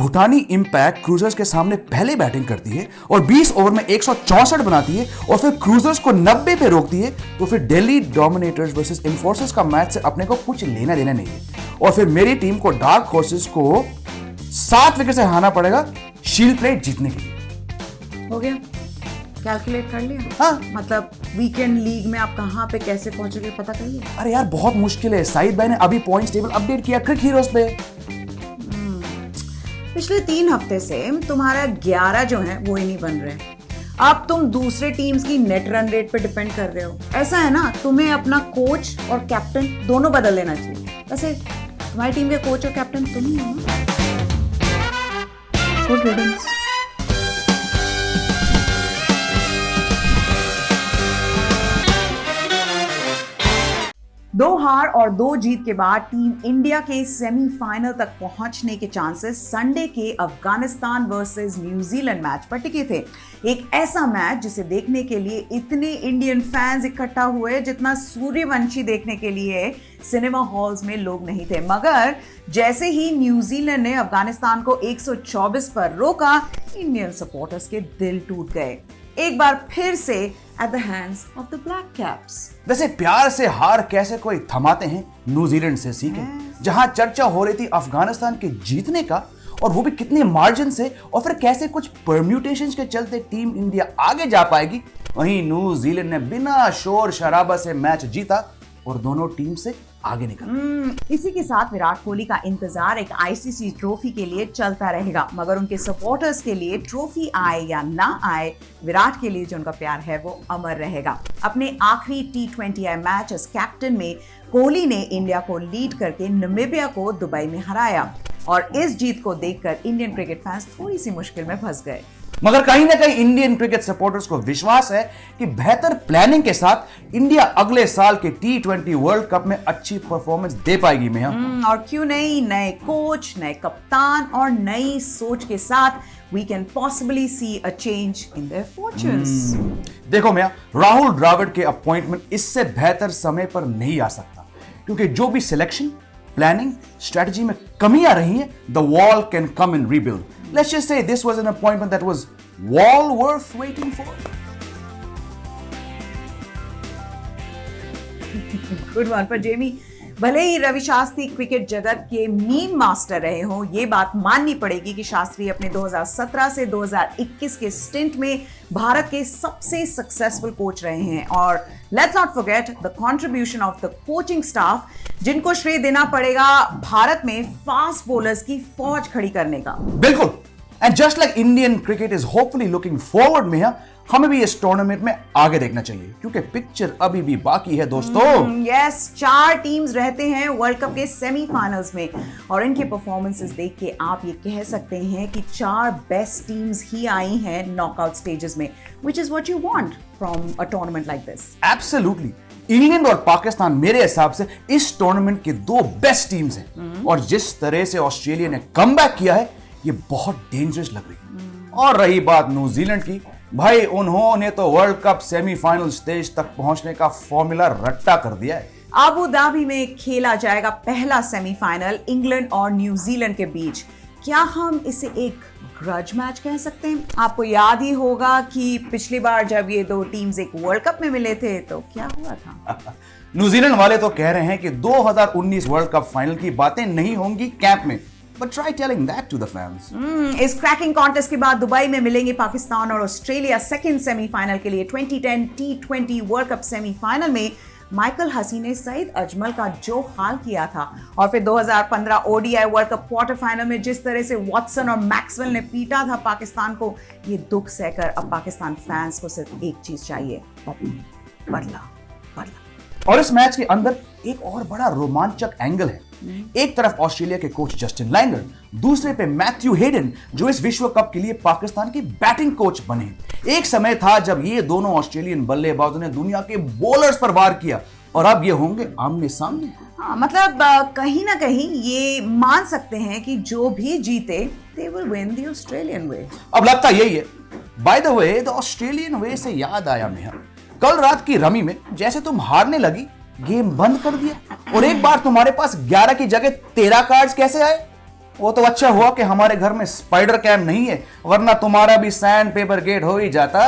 भूटानी impact cruisers के सामने पहले बैटिंग करती है और 20 ओवर में 164 बनाती है और फिर क्रूजर्स को 90 पे रोकती है, तो फिर दिल्ली डोमिनेटर्स वर्सेस इन्फोर्सर्स का मैच से अपने को कुछ लेना देना नहीं है और फिर मेरी टीम को डार्क हॉर्सेस को 7 विकेट से हराना पड़ेगा शील्ड प्लेट जीतने के लिए। हो गया, कैलकुलेट कर लिया। हाँ, मतलब वीकेंड लीग में आप कहां पे कैसे पहुंचोगे पता कर लिया? अरे यार बहुत मुश्किल है। साइद भाई ने अभी पॉइंट्स टेबल अपडेट किया क्रिक हीरोज पे। पिछले 3 हफ्ते से तुम्हारा 11 जो है वो ही नहीं बन रहे। अब तुम दूसरे टीम्स की नेट रन रेट पे डिपेंड कर रहे हो। ऐसा है ना, तुम्हें अपना कोच और कैप्टन दोनों बदल लेना चाहिए। वैसे तुम्हारी टीम के कोच और कैप्टन तुम ही हो ना? गुड रिडंस। दो हार और 2 जीत के बाद टीम इंडिया के सेमीफाइनल तक पहुंचने के चांसेस संडे के अफगानिस्तान वर्सेस न्यूजीलैंड मैच पर टिके थे। एक ऐसा मैच जिसे देखने के लिए इतने इंडियन फैंस इकट्ठा हुए जितना सूर्यवंशी देखने के लिए सिनेमा हॉल्स में लोग नहीं थे। मगर जैसे ही न्यूजीलैंड ने अफगानिस्तान को 124 पर रोका, इंडियन सपोर्टर्स के दिल टूट गए, एक बार फिर से at the hands of the black caps। वैसे प्यार से हार कैसे कोई थमाते हैं न्यूजीलैंड से सीखे। जहां चर्चा हो रही थी अफगानिस्तान के जीतने का, और वो भी कितने मार्जिन से, और फिर कैसे कुछ परम्यूटेशंस के चलते टीम इंडिया आगे जा पाएगी, वहीं न्यूजीलैंड ने बिना शोर शराबा से मैच जीता और दोनों टीम से आगे निकल। इसी के साथ विराट कोहली का इंतजार एक आईसीसी ट्रॉफी के लिए चलता रहेगा, मगर उनके सपोर्टर्स के लिए ट्रॉफी आए या ना आए, विराट के लिए जो उनका प्यार है वो अमर रहेगा। अपने आखिरी T20I मैच एज कैप्टन में कोहली ने इंडिया को लीड करके नामीबिया को दुबई में हराया और इस जीत को देखकर इंडियन क्रिकेट फैंस थोड़ी सी मुश्किल में फंस गए। मगर कहीं ना कहीं इंडियन क्रिकेट सपोर्टर्स को विश्वास है कि बेहतर प्लानिंग के साथ इंडिया अगले साल के T20 वर्ल्ड कप में अच्छी परफॉर्मेंस दे पाएगी। मैं और क्यों नहीं, नए कोच, नए कप्तान और नई सोच के साथ we can possibly see a change in their fortunes। देखो मैं राहुल द्रविड़ के अपॉइंटमेंट इससे बेहतर समय पर नहीं आ सकता, क्योंकि जो भी सिलेक्शन, प्लानिंग, स्ट्रेटजी में कमियां रही हैं, the wall can come and rebuild। Let's just say this was an appointment that was well worth waiting for। Good one पर जेमी। भले ही रवि शास्त्री क्रिकेट जगत के मीम मास्टर रहे हों, ये बात माननी पड़ेगी कि शास्त्री अपने 2017 से 2021 के स्टिंट में भारत के सबसे सक्सेसफुल कोच रहे हैं। और let's not forget the contribution of the coaching staff, जिनको श्रेय देना पड़ेगा भारत में फास्ट बॉलर्स की फौज खड़ी करने का। बिल्कुल। And just like Indian cricket is hopefully looking forward में, हमें भी इस टूर्नामेंट में आगे देखना चाहिए, क्योंकि पिक्चर अभी भी बाकी है दोस्तों। यस, 4 टीम्स रहते हैं वर्ल्ड कप के सेमीफाइनल्स में और इनके परफॉर्मेंसेस देख के आप ये कह सकते हैं कि 4 बेस्ट टीम्स ही आई हैं नॉकआउट स्टेजेस में, which is what you want from a tournament like this. Absolutely. England और पाकिस्तान मेरे हिसाब से इस टूर्नामेंट के 2 बेस्ट टीम्स हैं, और जिस तरह से ऑस्ट्रेलिया ने कमबैक किया है, ये बहुत डेंजरस लग रही है। और रही बात न्यूजीलैंड की, भाई उन्होंने तो वर्ल्ड कप सेमीफाइनल स्टेज तक पहुंचने का फॉर्मूला रट्टा कर दिया है। अबू धाबी में खेला जाएगा पहला सेमीफाइनल इंग्लैंड और न्यूजीलैंड के बीच। क्या हम इसे एक ग्रज मैच कह सकते हैं? आपको याद ही होगा कि पिछली बार जब ये 2 टीम्स एक वर्ल्ड कप में मिले थे तो क्या हुआ था। न्यूजीलैंड वाले तो कह रहे हैं कि 2019 वर्ल्ड कप फाइनल की बातें नहीं होंगी कैंप में, but try telling that to the fans। इस क्रैकिंग कॉन्टेस्ट के बाद दुबई में मिलेंगे पाकिस्तान और ऑस्ट्रेलिया सेकंड सेमीफाइनल के लिए। 2010 T20 वर्ल्ड कप सेमीफाइनल में माइकल हसी ने सईद अजमल का जो हाल किया था, और फिर 2015 ODI world cup quarter final में जिस तरह से वॉटसन और मैक्सवेल ने पीटा था पाकिस्तान को, ये दुख सहकर अब पाकिस्तान फैंस को सिर्फ एक चीज चाहिए, बदला। और इस मैच के अंदर एक और बड़ा रोमांचक एंगल है। एक तरफ ऑस्ट्रेलिया के कोच जस्टिन लैंगर, दूसरे पे मैथ्यू हेडन, जो इस विश्व कप के लिए पाकिस्तान के बैटिंग कोच बने। एक समय था जब ये दोनों ऑस्ट्रेलियन बल्लेबाजों ने दुनिया के बॉलर्स पर वार किया, और अब ये होंगे आमने सामने। मतलब कहीं ना कहीं ये मान सकते हैं कि जो भी जीते they will win the Australian way। अब लगता यही है। By the way, the Australian way से याद आया मेहर, कल रात की रमी में जैसे तुम हारने लगी, गेम बंद कर दिया, और एक बार तुम्हारे पास 11 की जगह 13 कार्ड्स कैसे आए? वो तो अच्छा हुआ कि हमारे घर में स्पाइडर कैम नहीं है, वरना तुम्हारा भी सैंड पेपर गेट हो ही जाता।